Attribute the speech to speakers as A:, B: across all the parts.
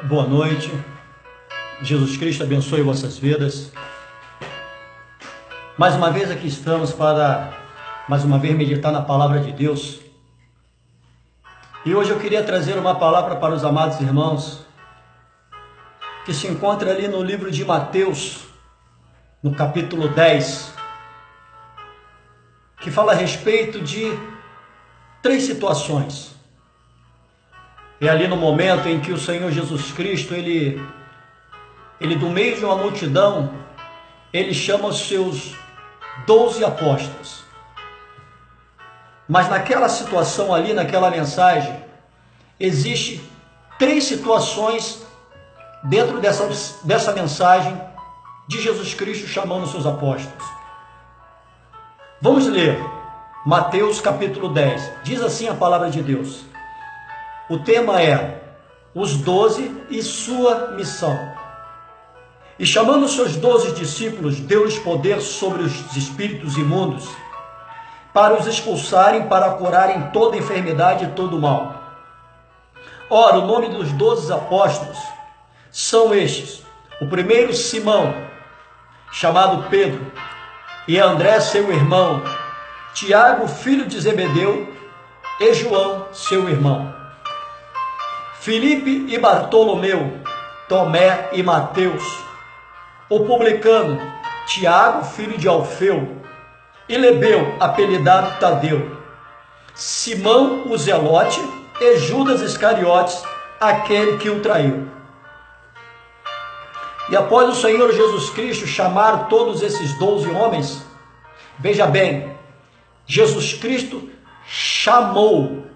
A: Boa noite, Jesus Cristo abençoe vossas vidas. Mais uma vez aqui estamos para, mais uma vez, meditar na palavra de Deus. E hoje eu queria trazer uma palavra para os amados irmãos, que se encontra ali no livro de Mateus, no capítulo 10, que fala a respeito de 3 situações. É ali no momento em que o Senhor Jesus Cristo, ele do meio de uma multidão, ele chama os seus 12 apóstolos. Mas naquela situação ali, naquela mensagem, existe 3 situações dentro dessa mensagem de Jesus Cristo chamando os seus apóstolos. Vamos ler Mateus capítulo 10. Diz assim a palavra de Deus. O tema é os 12 e sua missão. E chamando os seus 12 discípulos, deu-lhes poder sobre os espíritos imundos, para os expulsarem, para curarem toda enfermidade e todo mal. Ora, o nome dos 12 apóstolos são estes: o primeiro, Simão, chamado Pedro, e André, seu irmão, Tiago, filho de Zebedeu, e João, seu irmão, Filipe e Bartolomeu, Tomé e Mateus, o publicano, Tiago, filho de Alfeu, e Lebeu, apelidado Tadeu, Simão o Zelote e Judas Iscariotes, aquele que o traiu. E após o Senhor Jesus Cristo chamar todos esses 12 homens, veja bem, Jesus Cristo chamou,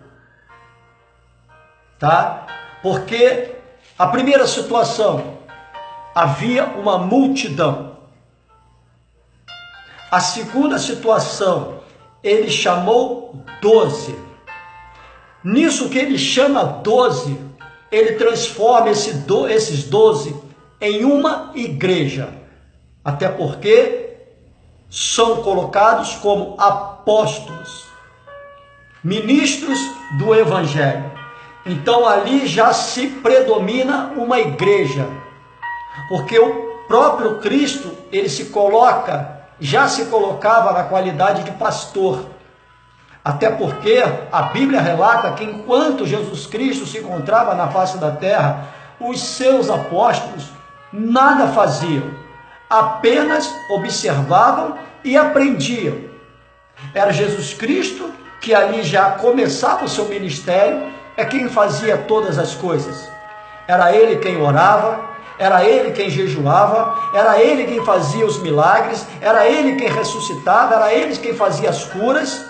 A: tá? Porque a primeira situação, havia uma multidão. A segunda situação, ele chamou 12. Nisso que ele chama 12, ele transforma esses 12 em uma igreja. Até porque são colocados como apóstolos, ministros do Evangelho. Então ali já se predomina uma igreja, porque o próprio Cristo, ele já se colocava na qualidade de pastor. Até porque a Bíblia relata que enquanto Jesus Cristo se encontrava na face da terra, os seus apóstolos nada faziam, apenas observavam e aprendiam. Era Jesus Cristo que ali já começava o seu ministério, é quem fazia todas as coisas. Era ele quem orava, era ele quem jejuava, era ele quem fazia os milagres, era ele quem ressuscitava, era ele quem fazia as curas,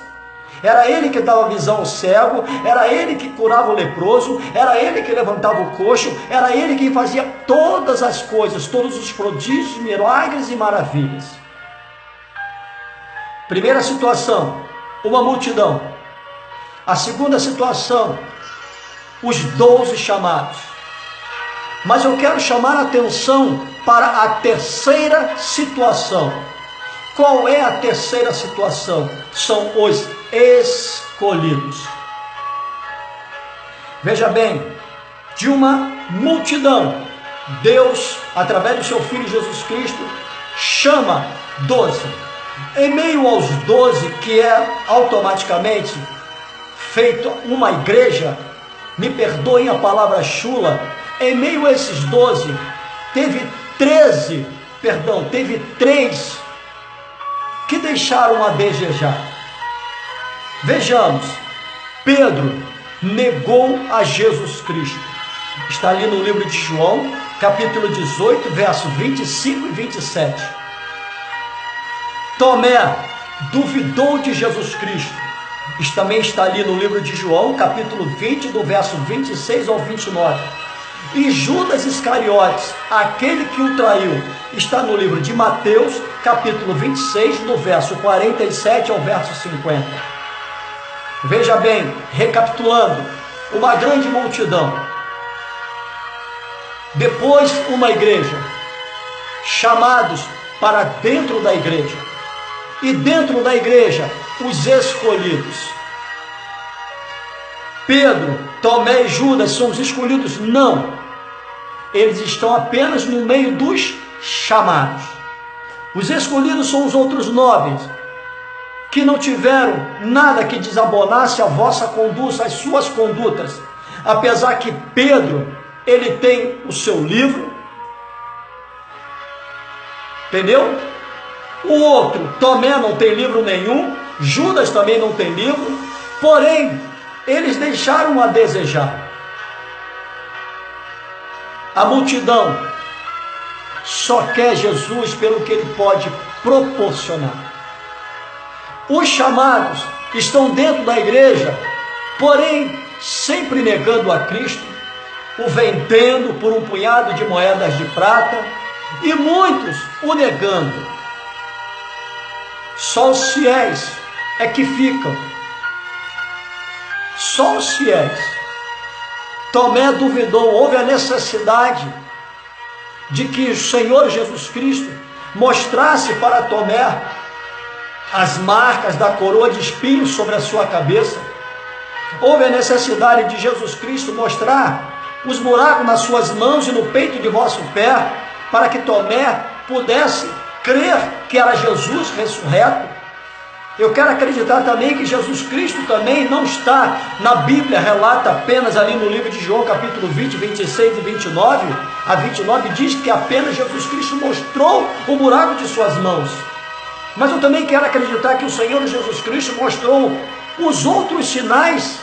A: era ele que dava visão ao cego, era ele que curava o leproso, era ele que levantava o coxo, era ele quem fazia todas as coisas, todos os prodígios, milagres e maravilhas. Primeira situação, uma multidão. A segunda situação, os 12 chamados. Mas eu quero chamar a atenção para a terceira situação. Qual é a terceira situação? São os escolhidos. Veja bem, de uma multidão, Deus, através do seu Filho Jesus Cristo, chama 12. Em meio aos 12, que é automaticamente feito uma igreja, me perdoem a palavra chula, em meio a esses 12, teve 3 que deixaram a desejar. Vejamos, Pedro negou a Jesus Cristo. Está ali no livro de João, capítulo 18, versos 25 e 27. Tomé duvidou de Jesus Cristo. Isso também está ali no livro de João, capítulo 20, do verso 26 ao 29. E Judas Iscariotes, aquele que o traiu, está no livro de Mateus, capítulo 26, do verso 47 ao verso 50. Veja bem, recapitulando, uma grande multidão. Depois uma igreja, chamados para dentro da igreja. E dentro da igreja, os escolhidos. Pedro, Tomé e Judas são os escolhidos? Não. eles estão apenas no meio dos chamados. Os escolhidos são os outros 9, que não tiveram nada que desabonasse a vossa conduta, as suas condutas. Apesar que Pedro, ele tem o seu livro, entendeu? O outro, Tomé, não tem livro nenhum, Judas também não tem livro, porém, eles deixaram a desejar. A multidão só quer Jesus pelo que ele pode proporcionar. Os chamados estão dentro da igreja, porém, sempre negando a Cristo, o vendendo por um punhado de moedas de prata, e muitos o negando. Só os fiéis é que ficam. Só os fiéis. Tomé duvidou, houve a necessidade de que o Senhor Jesus Cristo mostrasse para Tomé as marcas da coroa de espinhos sobre a sua cabeça. Houve a necessidade de Jesus Cristo mostrar os buracos nas suas mãos e no peito de vosso pé, para que Tomé pudesse crer que era Jesus ressurreto. Eu quero acreditar também que Jesus Cristo também não está na Bíblia, relata apenas ali no livro de João, capítulo 20, 26 e 29, a 29 diz que apenas Jesus Cristo mostrou o buraco de suas mãos. Mas eu também quero acreditar que o Senhor Jesus Cristo mostrou os outros sinais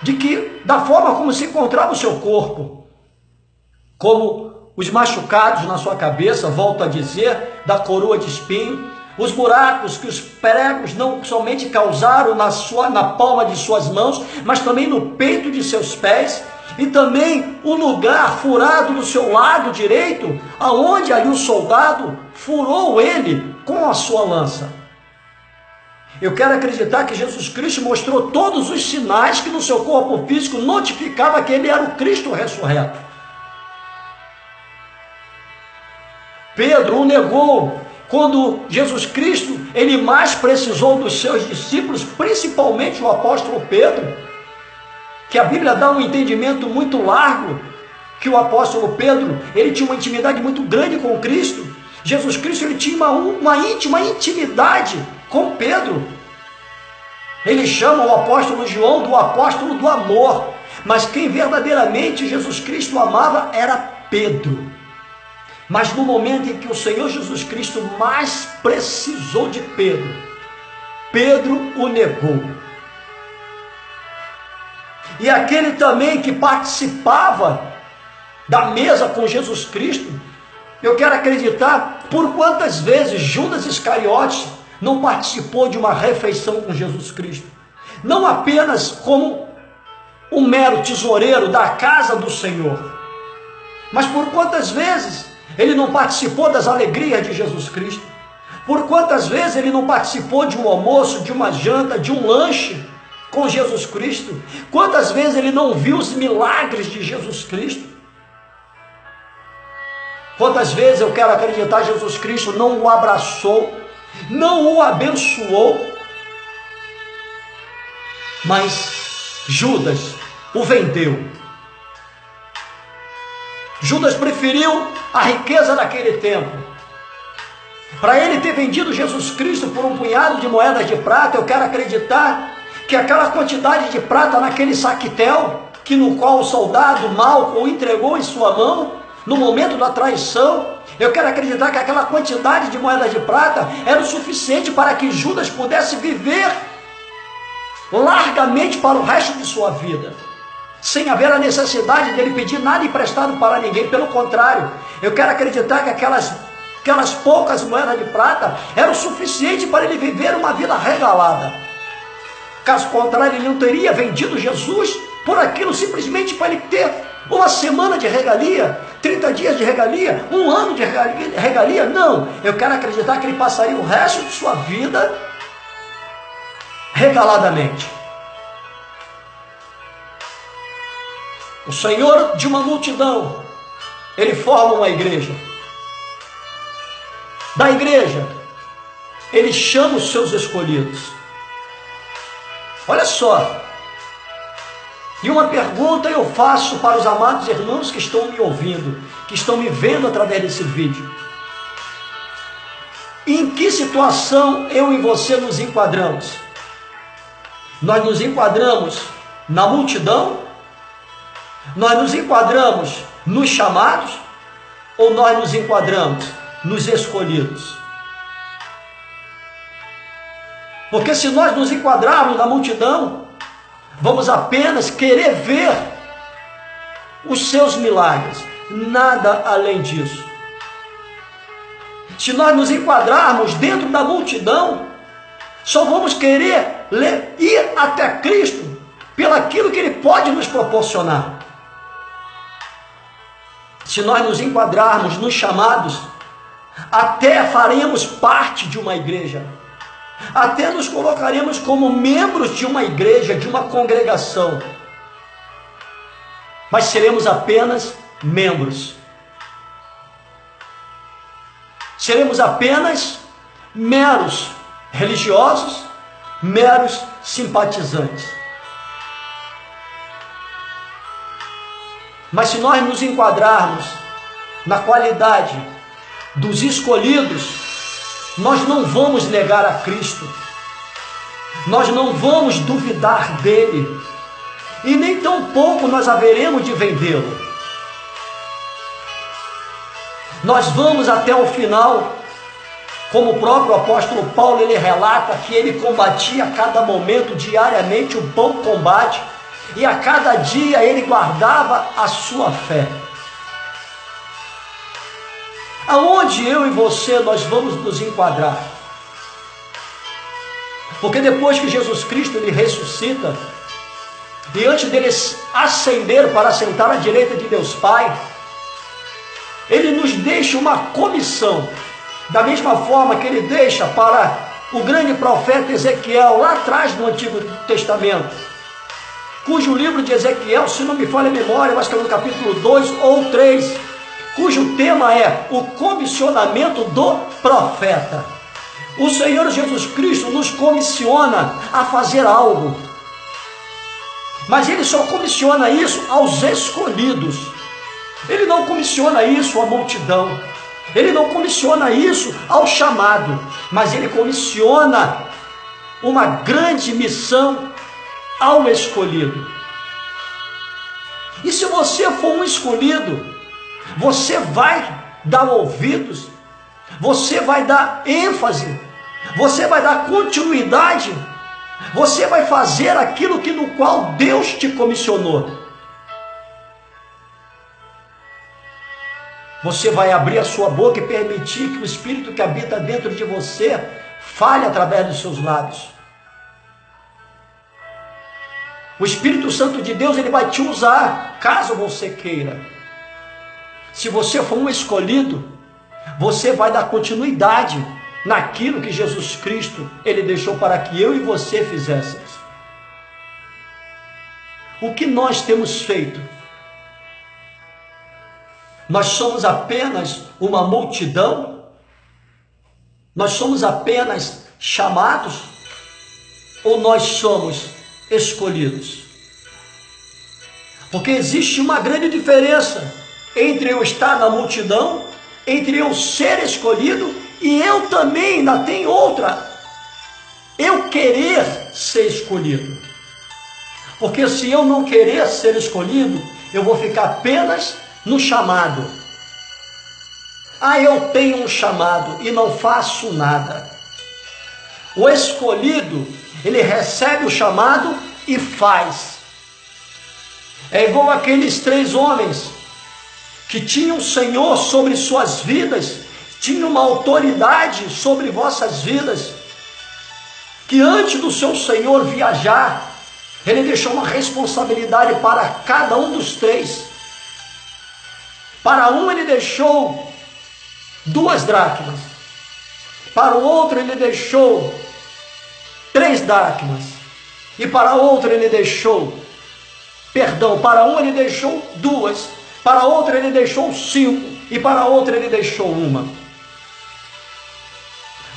A: de que, da forma como se encontrava o seu corpo, como os machucados na sua cabeça, volto a dizer, da coroa de espinho, os buracos que os pregos não somente causaram na palma de suas mãos, mas também no peito de seus pés, e também o lugar furado no seu lado direito, aonde ali o soldado furou ele com a sua lança. Eu quero acreditar que Jesus Cristo mostrou todos os sinais que no seu corpo físico notificava que ele era o Cristo ressurreto. Pedro o negou quando Jesus Cristo, ele mais precisou dos seus discípulos, principalmente o apóstolo Pedro, que a Bíblia dá um entendimento muito largo, que o apóstolo Pedro, ele tinha uma intimidade muito grande com Cristo. Jesus Cristo, ele tinha uma íntima intimidade com Pedro. Ele chama o apóstolo João do apóstolo do amor, mas quem verdadeiramente Jesus Cristo amava era Pedro. Mas no momento em que o Senhor Jesus Cristo mais precisou de Pedro, Pedro o negou. E aquele também que participava da mesa com Jesus Cristo, eu quero acreditar por quantas vezes Judas Iscariotes não participou de uma refeição com Jesus Cristo. Não apenas como um mero tesoureiro da casa do Senhor, mas por quantas vezes ele não participou das alegrias de Jesus Cristo? Por quantas vezes ele não participou de um almoço, de uma janta, de um lanche com Jesus Cristo? Quantas vezes ele não viu os milagres de Jesus Cristo? Quantas vezes eu quero acreditar Jesus Cristo não o abraçou, não o abençoou, mas Judas o vendeu. Judas preferiu a riqueza daquele tempo. Para ele ter vendido Jesus Cristo por um punhado de moedas de prata, eu quero acreditar que aquela quantidade de prata naquele saquetel, que no qual o soldado Malco o entregou em sua mão, no momento da traição, eu quero acreditar que aquela quantidade de moedas de prata era o suficiente para que Judas pudesse viver largamente para o resto de sua vida, sem haver a necessidade dele pedir nada emprestado para ninguém. Pelo contrário, eu quero acreditar que aquelas poucas moedas de prata eram suficiente para ele viver uma vida regalada. Caso contrário, ele não teria vendido Jesus por aquilo, simplesmente para ele ter uma semana de regalia, 30 dias de regalia, um ano de regalia. Não, eu quero acreditar que ele passaria o resto de sua vida regaladamente. O Senhor de uma multidão, ele forma uma igreja. Da igreja, ele chama os seus escolhidos. Olha só, E uma pergunta eu faço para os amados irmãos que estão me ouvindo, que estão me vendo através desse vídeo. Em que situação eu e você nos enquadramos? Nós nos enquadramos na multidão? Nós nos enquadramos nos chamados? Ou nós nos enquadramos nos escolhidos? Porque se nós nos enquadrarmos na multidão, vamos apenas querer ver os seus milagres, nada além disso. Se nós nos enquadrarmos dentro da multidão, só vamos querer ir até Cristo pelaquilo que Ele pode nos proporcionar. Se nós nos enquadrarmos nos chamados, até faremos parte de uma igreja, até nos colocaremos como membros de uma igreja, de uma congregação, mas seremos apenas membros. Seremos apenas meros religiosos, meros simpatizantes. Mas se nós nos enquadrarmos na qualidade dos escolhidos, nós não vamos negar a Cristo, nós não vamos duvidar dele, e nem tampouco nós haveremos de vendê-lo. Nós vamos até o final, como o próprio apóstolo Paulo, ele relata que ele combatia a cada momento, diariamente, o bom combate, e a cada dia ele guardava a sua fé. Aonde eu e você nós vamos nos enquadrar? Porque depois que Jesus Cristo ele ressuscita, e antes dele ascender para sentar à direita de Deus Pai, ele nos deixa uma comissão, da mesma forma que ele deixa para o grande profeta Ezequiel, lá atrás no Antigo Testamento, cujo livro de Ezequiel, se não me falha a memória, eu acho que é no capítulo 2 ou 3, cujo tema é o comissionamento do profeta. O Senhor Jesus Cristo nos comissiona a fazer algo, mas Ele só comissiona isso aos escolhidos. Ele não comissiona isso à multidão, Ele não comissiona isso ao chamado, mas Ele comissiona uma grande missão ao escolhido. E se você for um escolhido, você vai dar ouvidos, você vai dar ênfase, você vai dar continuidade, você vai fazer aquilo que no qual Deus te comissionou. Você vai abrir a sua boca e permitir que o Espírito que habita dentro de você fale através dos seus lábios. O Espírito Santo de Deus, ele vai te usar, caso você queira. Se você for um escolhido, você vai dar continuidade naquilo que Jesus Cristo, ele deixou para que eu e você fizéssemos. O que nós temos feito? Nós somos apenas uma multidão? Nós somos apenas chamados? Ou nós somos escolhidos? Porque existe uma grande diferença entre eu estar na multidão, entre eu ser escolhido, e eu também ainda tenho outra, eu querer ser escolhido. Porque se eu não querer ser escolhido, eu vou ficar apenas no chamado. Eu tenho um chamado e não faço nada. O escolhido, ele recebe o chamado e faz. É igual aqueles 3 homens que tinham um Senhor sobre suas vidas, tinham uma autoridade sobre vossas vidas, que antes do seu Senhor viajar, ele deixou uma responsabilidade para cada um dos 3. Para um ele deixou 2 dracmas, para o outro ele deixou 3 dracmas, e para outro ele deixou, para um ele deixou 2, para outro ele deixou 5, e para outro ele deixou 1.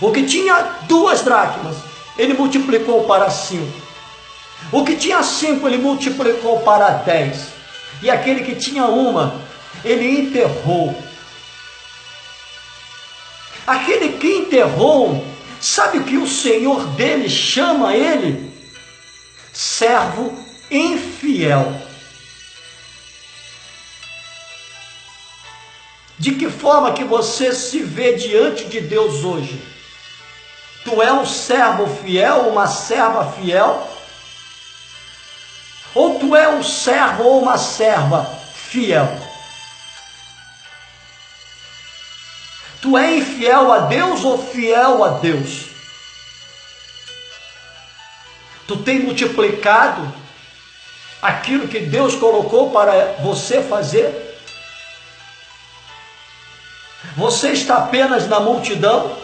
A: O que tinha 2 dracmas, ele multiplicou para 5. O que tinha 5, ele multiplicou para 10. E aquele que tinha uma, ele enterrou. Aquele que enterrou, sabe o que o Senhor dele chama ele? Servo infiel. De que forma que você se vê diante de Deus hoje? Tu é um servo fiel, uma serva fiel? Ou tu é um servo ou uma serva fiel? Tu é infiel a Deus ou fiel a Deus? Tu tem multiplicado aquilo que Deus colocou para você fazer? Você está apenas na multidão?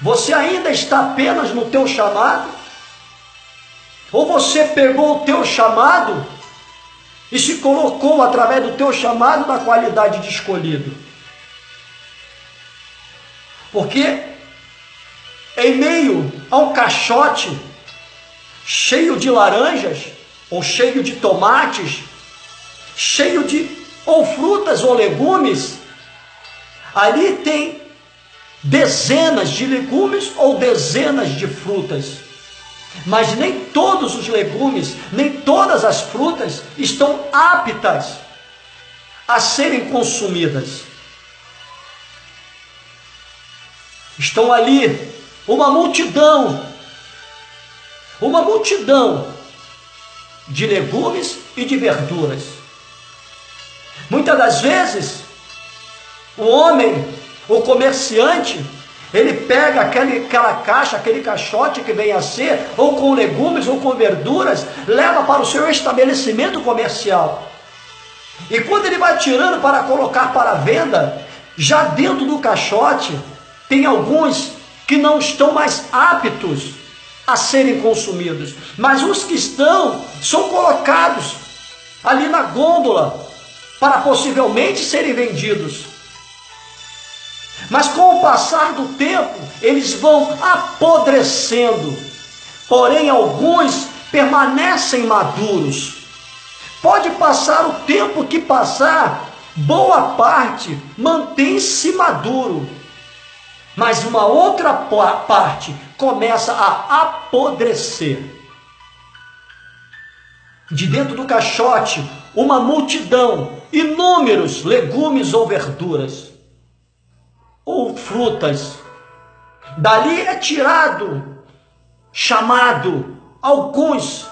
A: Você ainda está apenas no teu chamado? Ou você pegou o teu chamado e se colocou através do teu chamado na qualidade de escolhido? Porque em meio a um caixote cheio de laranjas, ou cheio de tomates, cheio de ou frutas ou legumes, ali tem dezenas de legumes ou dezenas de frutas. Mas nem todos os legumes, nem todas as frutas estão aptas a serem consumidas. Estão ali uma multidão de legumes e de verduras. Muitas das vezes, o homem, o comerciante, ele pega aquela caixa, aquele caixote que vem a ser, ou com legumes ou com verduras, leva para o seu estabelecimento comercial. E quando ele vai tirando para colocar para venda, já dentro do caixote, tem alguns que não estão mais aptos a serem consumidos. Mas os que estão, são colocados ali na gôndola, para possivelmente serem vendidos. Mas com o passar do tempo, eles vão apodrecendo. Porém, alguns permanecem maduros. Pode passar o tempo que passar, boa parte mantém-se maduro. Mas uma outra parte começa a apodrecer. De dentro do caixote, uma multidão, inúmeros legumes ou verduras, ou frutas. Dali é tirado, chamado, alguns,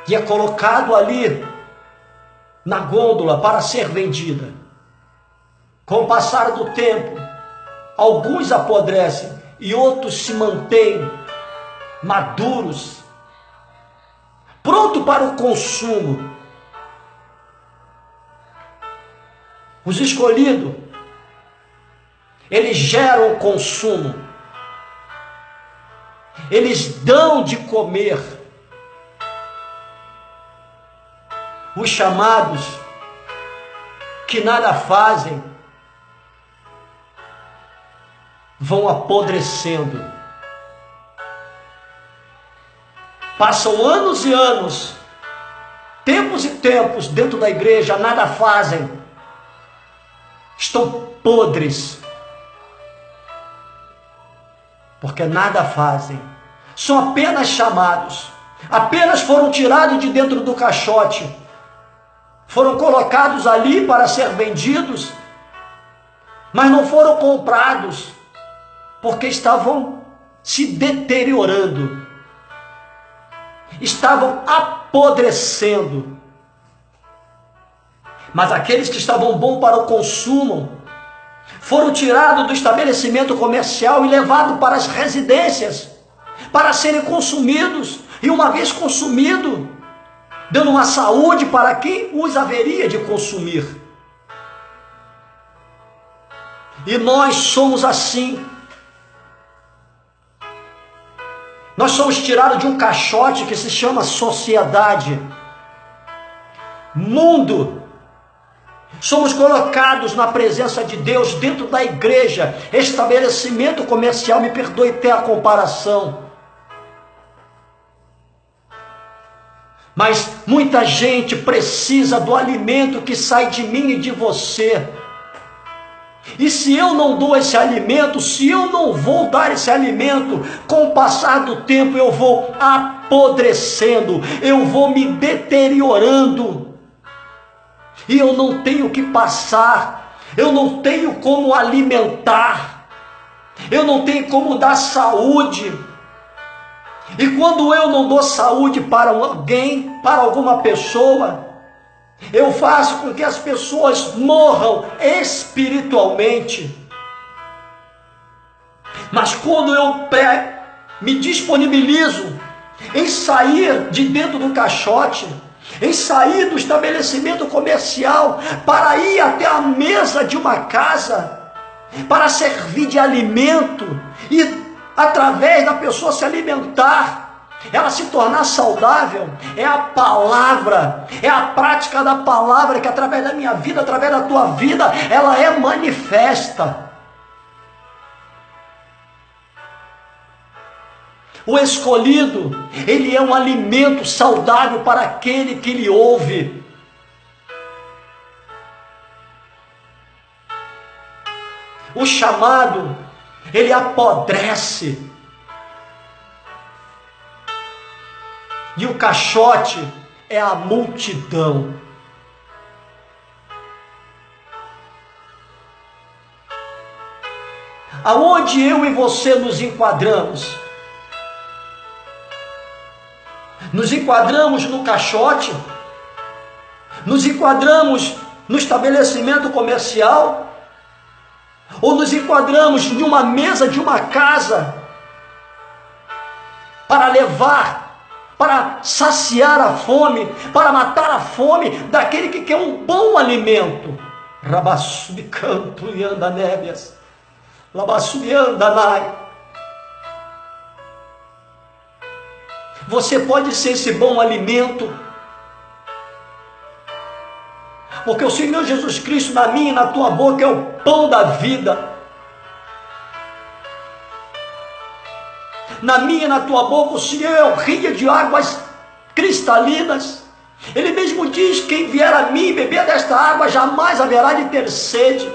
A: e é colocado ali na gôndola para ser vendida. Com o passar do tempo, alguns apodrecem e outros se mantêm maduros, pronto para o consumo. Os escolhidos, eles geram consumo, eles dão de comer. Os chamados, que nada fazem, vão apodrecendo. Passam anos e anos, tempos e tempos dentro da igreja, nada fazem, estão podres, porque nada fazem, são apenas chamados, apenas foram tirados de dentro do caixote, foram colocados ali para ser vendidos, mas não foram comprados, porque estavam se deteriorando, estavam apodrecendo. Mas aqueles que estavam bons para o consumo foram tirados do estabelecimento comercial e levados para as residências para serem consumidos, e uma vez consumido, dando uma saúde para quem os haveria de consumir. E nós somos assim. Nós somos tirados de um caixote que se chama sociedade, mundo. Somos colocados na presença de Deus dentro da igreja, estabelecimento comercial, me perdoe até a comparação. Mas muita gente precisa do alimento que sai de mim e de você. E se eu não dou esse alimento, se eu não vou dar esse alimento, com o passar do tempo eu vou apodrecendo, eu vou me deteriorando. E eu não tenho que passar, eu não tenho como alimentar, eu não tenho como dar saúde. E quando eu não dou saúde para alguém, para alguma pessoa, eu faço com que as pessoas morram espiritualmente. Mas quando eu me disponibilizo em sair de dentro do caixote, em sair do estabelecimento comercial, para ir até a mesa de uma casa, para servir de alimento, e através da pessoa se alimentar, ela se tornar saudável, é a palavra, é a prática da palavra que através da minha vida, através da tua vida, ela é manifesta. O escolhido, ele é um alimento saudável para aquele que lhe ouve. O chamado, ele apodrece. E o caixote é a multidão. Aonde eu e você nos enquadramos? Nos enquadramos no caixote? Nos enquadramos no estabelecimento comercial? Ou nos enquadramos em uma mesa de uma casa para levar, para saciar a fome, para matar a fome daquele que quer um bom alimento? Rabassubicanto e anda nébias, labassubianda nai. Você pode ser esse bom alimento, porque o Senhor Jesus Cristo na minha e na tua boca é o pão da vida. Na minha e na tua boca o Senhor é o rio de águas cristalinas. Ele mesmo diz: quem vier a mim beber desta água jamais haverá de ter sede.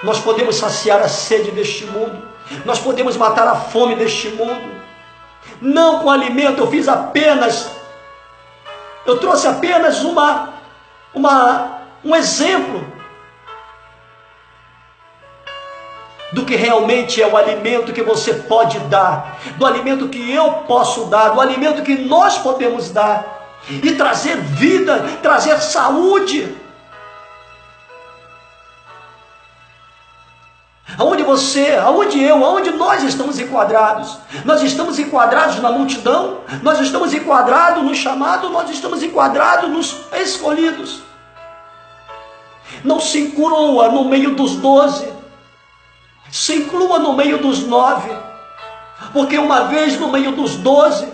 A: Nós podemos saciar a sede deste mundo, nós podemos matar a fome deste mundo, não com alimento. Eu trouxe apenas um exemplo do que realmente é o alimento que você pode dar, do alimento que eu posso dar, do alimento que nós podemos dar, e trazer vida, trazer saúde. Aonde você, aonde eu, aonde nós estamos enquadrados? Nós estamos enquadrados na multidão? Nós estamos enquadrados no chamado? Nós estamos enquadrados nos escolhidos? Não se inclua no meio dos 12, se inclua no meio dos 9, porque uma vez no meio dos 12,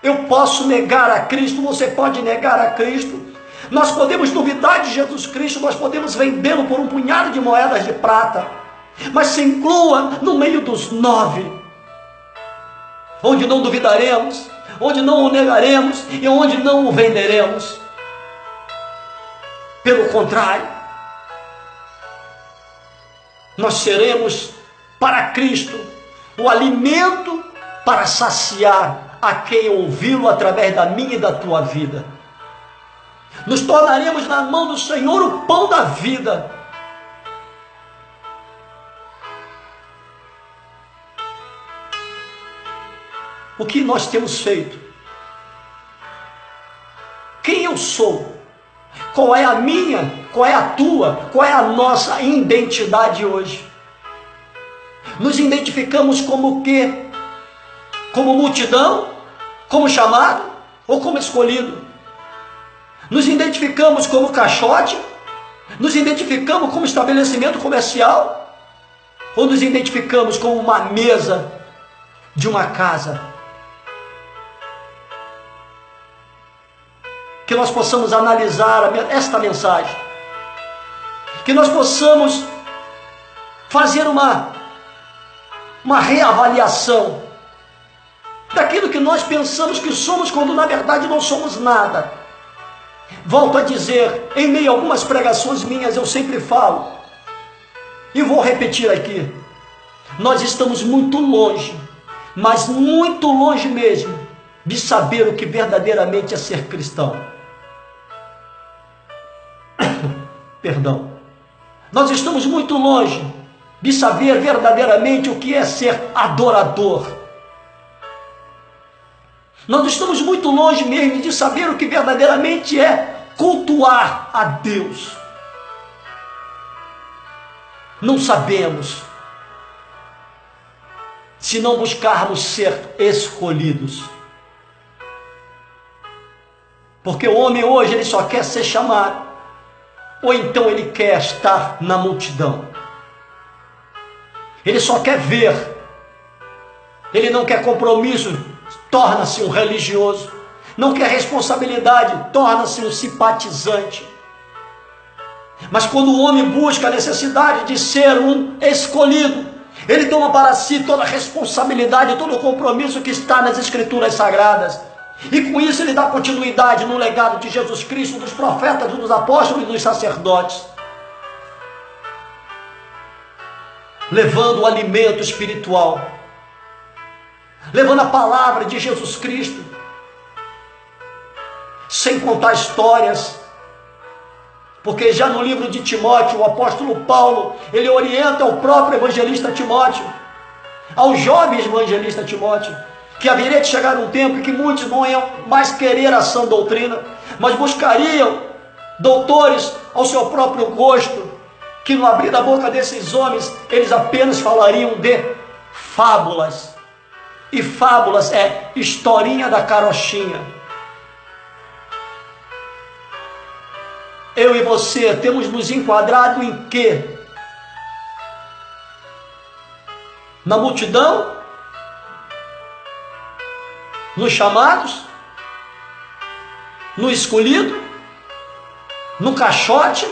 A: eu posso negar a Cristo, você pode negar a Cristo, nós podemos duvidar de Jesus Cristo, nós podemos vendê-lo por um punhado de moedas de prata, mas se inclua no meio dos 9, onde não duvidaremos, onde não o negaremos e onde não o venderemos. Pelo contrário, nós seremos para Cristo o alimento para saciar a quem ouvi-lo através da minha e da tua vida. Nos tornaremos na mão do Senhor o pão da vida. O que nós temos feito? Quem eu sou? Qual é a minha? Qual é a tua? Qual é a nossa identidade hoje? Nos identificamos como o quê? Como multidão? Como chamado? Ou como escolhido? Nos identificamos como caixote? Nos identificamos como estabelecimento comercial? Ou nos identificamos como uma mesa de uma casa? Que nós possamos analisar esta mensagem, que nós possamos fazer uma reavaliação daquilo que nós pensamos que somos, quando na verdade não somos nada. Volto a dizer, em meio a algumas pregações minhas, eu sempre falo, e vou repetir aqui, nós estamos muito longe, mas muito longe mesmo, de saber o que verdadeiramente é ser cristão. Perdão. Nós estamos muito longe de saber verdadeiramente o que é ser adorador. Nós estamos muito longe mesmo de saber o que verdadeiramente é cultuar a Deus. Não sabemos, se não buscarmos ser escolhidos. Porque o homem hoje, ele só quer ser chamado, ou então ele quer estar na multidão. Ele só quer ver, ele não quer compromisso, torna-se um religioso. Não quer responsabilidade, torna-se um simpatizante. Mas quando o homem busca a necessidade de ser um escolhido, ele toma para si toda a responsabilidade, todo o compromisso que está nas Escrituras Sagradas. E com isso ele dá continuidade no legado de Jesus Cristo, dos profetas, dos apóstolos e dos sacerdotes, levando o alimento espiritual, levando a palavra de Jesus Cristo, sem contar histórias, porque já no livro de Timóteo, o apóstolo Paulo, ele orienta o próprio evangelista Timóteo, ao jovem evangelista Timóteo, que haveria de chegar um tempo em que muitos não iam mais querer a sã doutrina, mas buscariam doutores ao seu próprio gosto, que no abrir da boca desses homens, eles apenas falariam de fábulas. E fábulas é historinha da carochinha. Eu e você temos nos enquadrado em quê? Na multidão? Nos chamados? No escolhido? No caixote?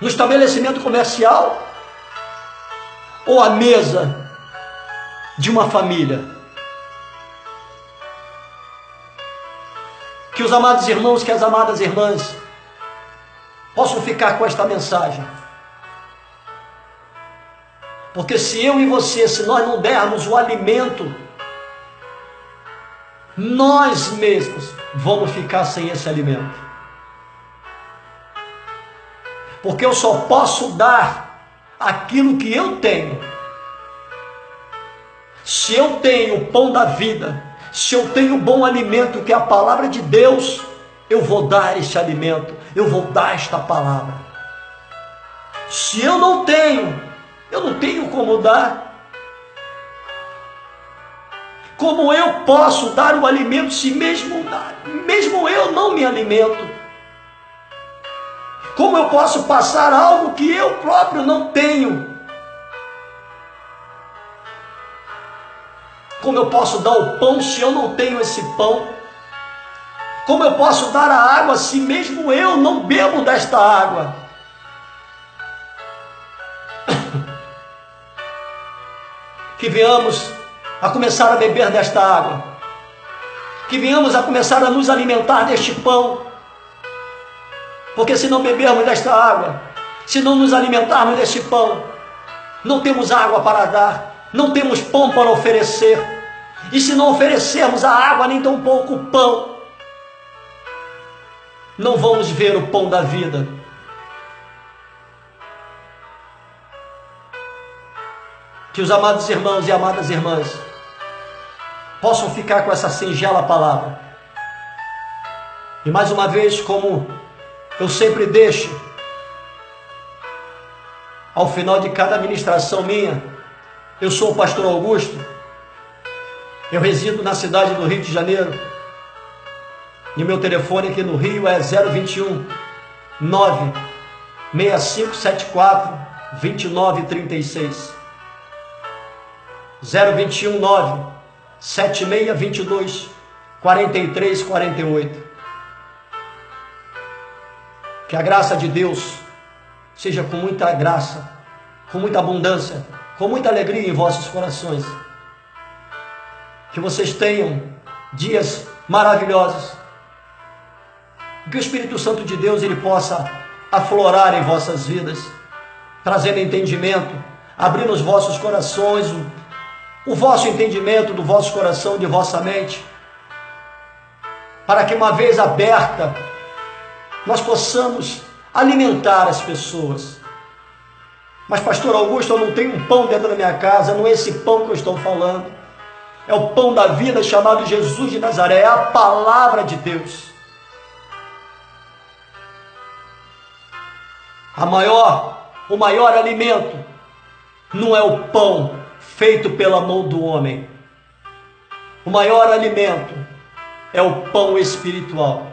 A: No estabelecimento comercial? Ou à mesa de uma família? Que os amados irmãos, que as amadas irmãs possam ficar com esta mensagem. Porque se eu e você, se nós não dermos o alimento, nós mesmos vamos ficar sem esse alimento. Porque eu só posso dar aquilo que eu tenho. Se eu tenho o pão da vida, se eu tenho o bom alimento, que é a palavra de Deus, eu vou dar esse alimento, eu vou dar esta palavra. Se eu não tenho como dar. Como eu posso dar o alimento se mesmo eu não me alimento? Como eu posso passar algo que eu próprio não tenho? Como eu posso dar o pão se eu não tenho esse pão? Como eu posso dar a água se mesmo eu não bebo desta água? Que venhamos a começar a beber desta água, que venhamos a começar a nos alimentar deste pão, porque se não bebermos desta água, se não nos alimentarmos deste pão, não temos água para dar, não temos pão para oferecer, e se não oferecermos a água, nem tão pouco o pão, não vamos ver o pão da vida. Que os amados irmãos e amadas irmãs possam ficar com essa singela palavra. E mais uma vez, como eu sempre deixo, ao final de cada ministração minha, eu sou o pastor Augusto, eu resido na cidade do Rio de Janeiro, e o meu telefone aqui no Rio é 021 96574 2936. 021 97622 4348. Que a graça de Deus seja com muita graça, com muita abundância, com muita alegria em vossos corações. Que vocês tenham dias maravilhosos. Que o Espírito Santo de Deus ele possa aflorar em vossas vidas, trazendo entendimento, abrindo os vossos corações, o vosso entendimento do vosso coração, de vossa mente, para que uma vez aberta, nós possamos alimentar as pessoas. Mas pastor Augusto, eu não tenho um pão dentro da minha casa, não é esse pão que eu estou falando. É o pão da vida chamado Jesus de Nazaré, é a palavra de Deus. O maior alimento não é o pão feito pela mão do homem. O maior alimento é o pão espiritual.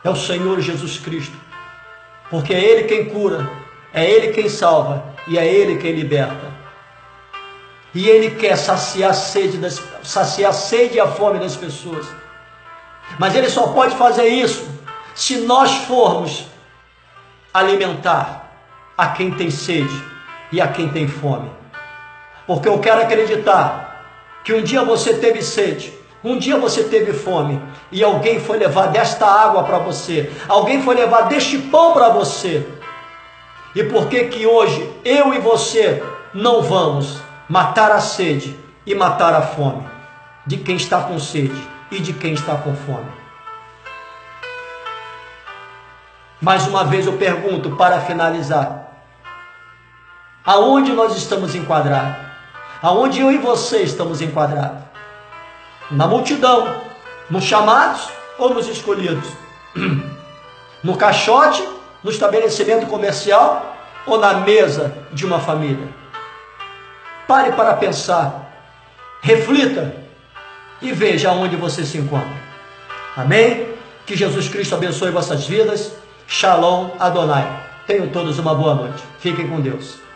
A: É o Senhor Jesus Cristo. Porque é Ele quem cura, é Ele quem salva e é Ele quem liberta. E Ele quer saciar a sede e a fome das pessoas. Mas Ele só pode fazer isso se nós formos alimentar a quem tem sede e a quem tem fome. Porque eu quero acreditar que um dia você teve sede, um dia você teve fome, e alguém foi levar desta água para você, alguém foi levar deste pão para você. E por que que hoje eu e você não vamos matar a sede e matar a fome de quem está com sede e de quem está com fome? Mais uma vez eu pergunto para finalizar: aonde nós estamos enquadrados? Aonde eu e você estamos enquadrados? Na multidão, nos chamados ou nos escolhidos? No caixote, no estabelecimento comercial ou na mesa de uma família? Pare para pensar, reflita e veja aonde você se encontra. Amém? Que Jesus Cristo abençoe vossas vidas. Shalom Adonai. Tenham todos uma boa noite. Fiquem com Deus.